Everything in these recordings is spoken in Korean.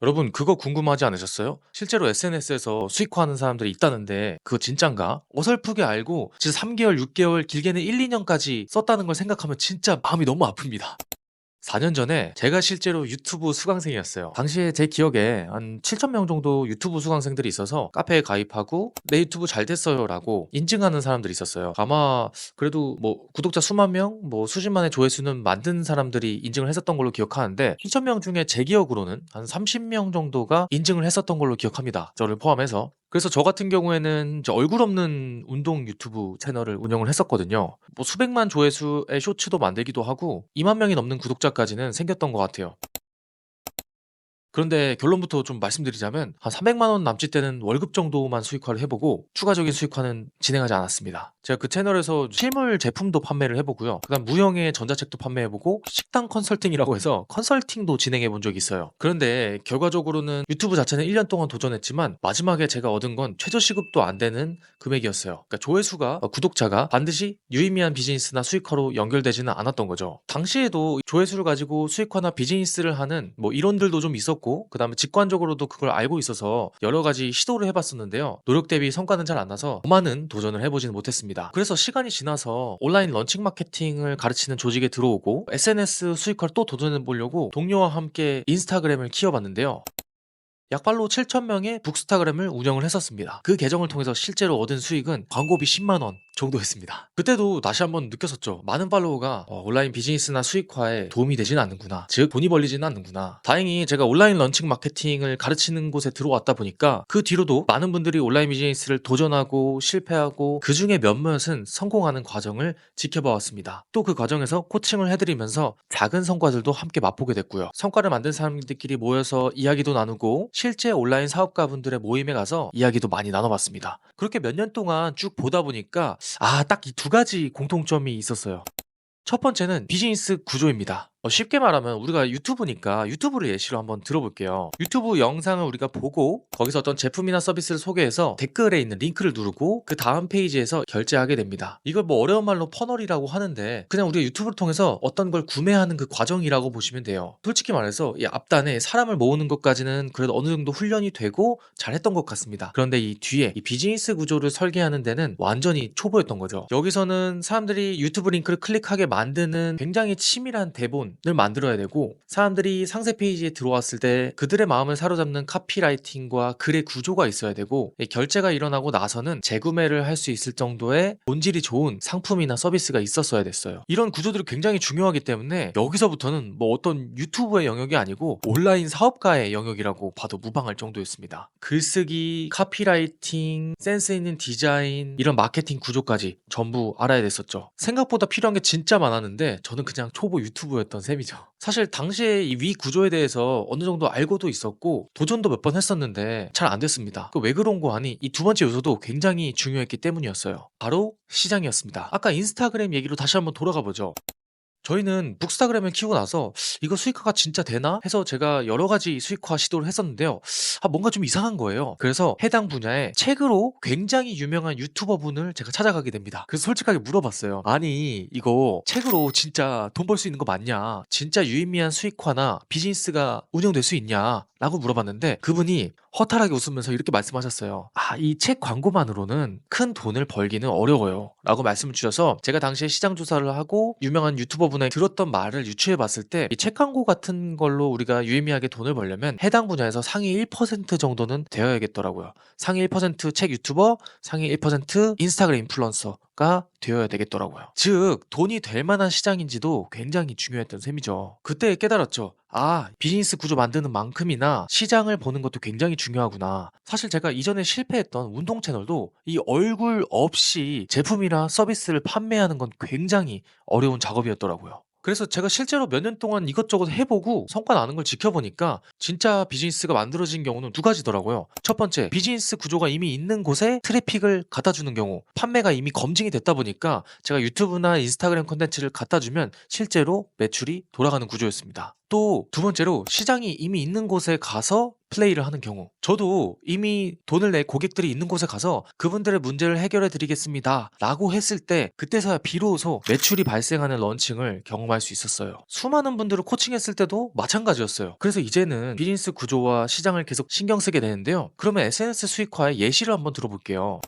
여러분 그거 궁금하지 않으셨어요? 실제로 SNS에서 수익화하는 사람들이 있다는데 그거 진짠가? 어설프게 알고 진짜 3개월, 6개월, 길게는 1-2년까지 썼다는 걸 생각하면 진짜 마음이 너무 아픕니다. 4년 전에 제가 실제로 유튜브 수강생이었어요. 당시에 제 기억에 한 7,000명 정도 유튜브 수강생들이 있어서 카페에 가입하고 "내 유튜브 잘 됐어요."라고 인증하는 사람들이 있었어요. 아마 그래도 뭐 구독자 수만 명, 뭐 수십만의 조회수는 만든 사람들이 인증을 했었던 걸로 기억하는데 7,000명 중에 제 기억으로는 한 30명 정도가 인증을 했었던 걸로 기억합니다, 저를 포함해서. 그래서 저 같은 경우에는 이제 얼굴 없는 운동 유튜브 채널을 운영을 했었거든요. 뭐 수백만 조회수의 쇼츠도 만들기도 하고 2만 명이 넘는 구독자까지는 생겼던 것 같아요. 그런데 결론부터 좀 말씀드리자면 한 300만 원 남짓 되는 월급 정도만 수익화를 해 보고 추가적인 수익화는 진행하지 않았습니다. 제가 그 채널에서 실물 제품도 판매를 해 보고요. 그다음 무형의 전자책도 판매해 보고 식당 컨설팅이라고 해서 컨설팅도 진행해 본 적이 있어요. 그런데 결과적으로는 유튜브 자체는 1년 동안 도전했지만 마지막에 제가 얻은 건 최저시급도 안 되는 금액이었어요. 그러니까 조회수가 구독자가 반드시 유의미한 비즈니스나 수익화로 연결되지는 않았던 거죠. 당시에도 조회수를 가지고 수익화나 비즈니스를 하는 뭐 이론들도 좀 있었고 그다음에 직관적으로도 그걸 알고 있어서 여러 가지 시도를 해봤었는데요. 노력 대비 성과는 잘 안 나서 더 많은 도전을 해보지는 못했습니다. 그래서 시간이 지나서 온라인 런칭 마케팅을 가르치는 조직에 들어오고 SNS 수익화를 또 도전해 보려고 동료와 함께 인스타그램을 키워봤는데요. 약발로 7,000명의 북스타그램을 운영을 했었습니다. 그 계정을 통해서 실제로 얻은 수익은 광고비 10만 원 정도였습니다. 그때도 다시 한번 느꼈었죠. 많은 팔로워가 온라인 비즈니스나 수익화에 도움이 되진 않는구나. 즉 돈이 벌리지는 않는구나. 다행히 제가 온라인 런칭 마케팅을 가르치는 곳에 들어왔다 보니까 그 뒤로도 많은 분들이 온라인 비즈니스를 도전하고 실패하고 그 중에 몇몇은 성공하는 과정을 지켜봐 왔습니다. 또 그 과정에서 코칭을 해드리면서 작은 성과들도 함께 맛보게 됐고요. 성과를 만든 사람들끼리 모여서 이야기도 나누고 실제 온라인 사업가분들의 모임에 가서 이야기도 많이 나눠봤습니다. 그렇게 몇 년 동안 쭉 보다 보니까 딱 이 두 가지 공통점이 있었어요. 첫 번째는 비즈니스 구조입니다. 쉽게 말하면 우리가 유튜브니까 유튜브를 예시로 한번 들어볼게요. 유튜브 영상을 우리가 보고 거기서 어떤 제품이나 서비스를 소개해서 댓글에 있는 링크를 누르고 그 다음 페이지에서 결제하게 됩니다. 이걸 뭐 어려운 말로 퍼널이라고 하는데 그냥 우리가 유튜브를 통해서 어떤 걸 구매하는 그 과정이라고 보시면 돼요. 솔직히 말해서 이 앞단에 사람을 모으는 것까지는 그래도 어느 정도 훈련이 되고 잘했던 것 같습니다. 그런데 이 뒤에 이 비즈니스 구조를 설계하는 데는 완전히 초보였던 거죠. 여기서는 사람들이 유튜브 링크를 클릭하게 만드는 굉장히 치밀한 대본을 만들어야 되고 사람들이 상세 페이지에 들어왔을 때 그들의 마음을 사로잡는 카피라이팅과 글의 구조가 있어야 되고 결제가 일어나고 나서는 재구매를 할 수 있을 정도의 본질이 좋은 상품이나 서비스가 있었어야 됐어요. 이런 구조들이 굉장히 중요하기 때문에 여기서부터는 뭐 어떤 유튜브의 영역이 아니고 온라인 사업가의 영역이라고 봐도 무방할 정도였습니다. 글쓰기, 카피라이팅, 센스 있는 디자인, 이런 마케팅 구조까지 전부 알아야 됐었죠. 생각보다 필요한 게 진짜 많았는데 저는 그냥 초보 유튜버였던 셈이죠. 사실 당시에 이 위 구조에 대해서 어느 정도 알고도 있었고 도전도 몇 번 했었는데 잘 안 됐습니다. 그 왜 그런 거 아니? 이 두 번째 요소도 굉장히 중요했기 때문이었어요. 바로 시장이었습니다. 아까 인스타그램 얘기로 다시 한번 돌아가 보죠. 저희는 북스타그램을 키우고 나서 '이거 수익화가 진짜 되나?' 해서 제가 여러 가지 수익화 시도를 했었는데요. 뭔가 좀 이상한 거예요. 그래서 해당 분야의 책으로 굉장히 유명한 유튜버분을 제가 찾아가게 됩니다. 그래서 솔직하게 물어봤어요. "아니 이거 책으로 진짜 돈 벌 수 있는 거 맞냐? 진짜 유의미한 수익화나 비즈니스가 운영될 수 있냐?"라고 물어봤는데 그분이 허탈하게 웃으면서 이렇게 말씀하셨어요. 이 책 광고만으로는 큰 돈을 벌기는 어려워요."라고 말씀을 주셔서 제가 당시에 시장 조사를 하고 유명한 유튜버분의 들었던 말을 유추해 봤을 때 이 책 광고 같은 걸로 우리가 유의미하게 돈을 벌려면 해당 분야에서 상위 1% 정도는 되어야겠더라고요. 상위 1% 책 유튜버, 상위 1% 인스타그램 인플루언서가 되어야 되겠더라고요. 즉 돈이 될 만한 시장인지도 굉장히 중요했던 셈이죠. 그때 깨달았죠. 비즈니스 구조 만드는 만큼이나 시장을 보는 것도 굉장히 중요하구나. 사실 제가 이전에 실패했던 운동 채널도 이 얼굴 없이 제품이나 서비스를 판매하는 건 굉장히 어려운 작업이었더라고요. 그래서 제가 실제로 몇 년 동안 이것저것 해보고 성과 나는 걸 지켜보니까 진짜 비즈니스가 만들어진 경우는 두 가지더라고요. 첫 번째, 비즈니스 구조가 이미 있는 곳에 트래픽을 갖다 주는 경우, 판매가 이미 검증이 됐다 보니까 제가 유튜브나 인스타그램 콘텐츠를 갖다 주면 실제로 매출이 돌아가는 구조였습니다. 또 두 번째로 시장이 이미 있는 곳에 가서 플레이를 하는 경우, 저도 이미 돈을 내 고객들이 있는 곳에 가서 그분들의 문제를 해결해 드리겠습니다 라고 했을 때 그때서야 비로소 매출이 발생하는 런칭을 경험할 수 있었어요. 수많은 분들을 코칭했을 때도 마찬가지였어요. 그래서 이제는 비즈니스 구조와 시장을 계속 신경 쓰게 되는데요. 그러면 SNS 수익화의 예시를 한번 들어볼게요.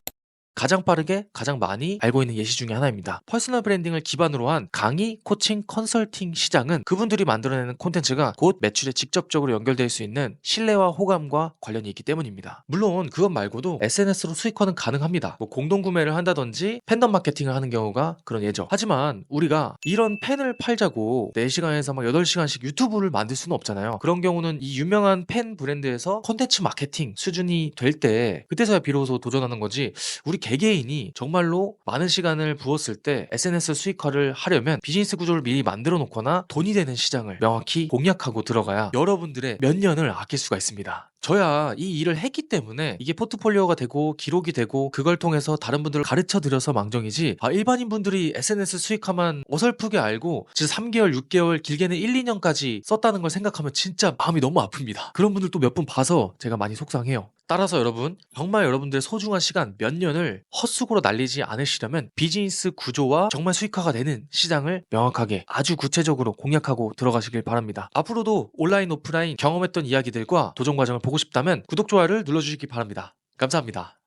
가장 빠르게 가장 많이 알고 있는 예시 중에 하나입니다. 퍼스널 브랜딩을 기반으로 한 강의, 코칭, 컨설팅 시장은 그분들이 만들어내는 콘텐츠가 곧 매출에 직접적으로 연결될 수 있는 신뢰와 호감과 관련이 있기 때문입니다. 물론 그것 말고도 SNS로 수익화는 가능합니다. 뭐 공동구매를 한다든지 팬덤 마케팅을 하는 경우가 그런 예죠. 하지만 우리가 이런 팬을 팔자고 4시간에서 막 8시간씩 유튜브를 만들 수는 없잖아요. 그런 경우는 이 유명한 팬 브랜드에서 콘텐츠 마케팅 수준이 될 때 그때서야 비로소 도전하는 거지, 우리 개개인이 정말로 많은 시간을 부었을 때 SNS 수익화를 하려면 비즈니스 구조를 미리 만들어 놓거나 돈이 되는 시장을 명확히 공략하고 들어가야 여러분들의 몇 년을 아낄 수가 있습니다. 저야 이 일을 했기 때문에 이게 포트폴리오가 되고 기록이 되고 그걸 통해서 다른 분들을 가르쳐 드려서 망정이지, 일반인 분들이 SNS 수익화만 어설프게 알고 진짜 3개월, 6개월, 길게는 1, 2년까지 썼다는 걸 생각하면 진짜 마음이 너무 아픕니다. 그런 분들 또 몇 분 봐서 제가 많이 속상해요. 따라서 여러분, 정말 여러분들의 소중한 시간 몇 년을 헛수고로 날리지 않으시려면 비즈니스 구조와 정말 수익화가 되는 시장을 명확하게 아주 구체적으로 공략하고 들어가시길 바랍니다. 앞으로도 온라인, 오프라인 경험했던 이야기들과 도전 과정을 보고 싶다면 구독, 좋아요를 눌러주시기 바랍니다. 감사합니다.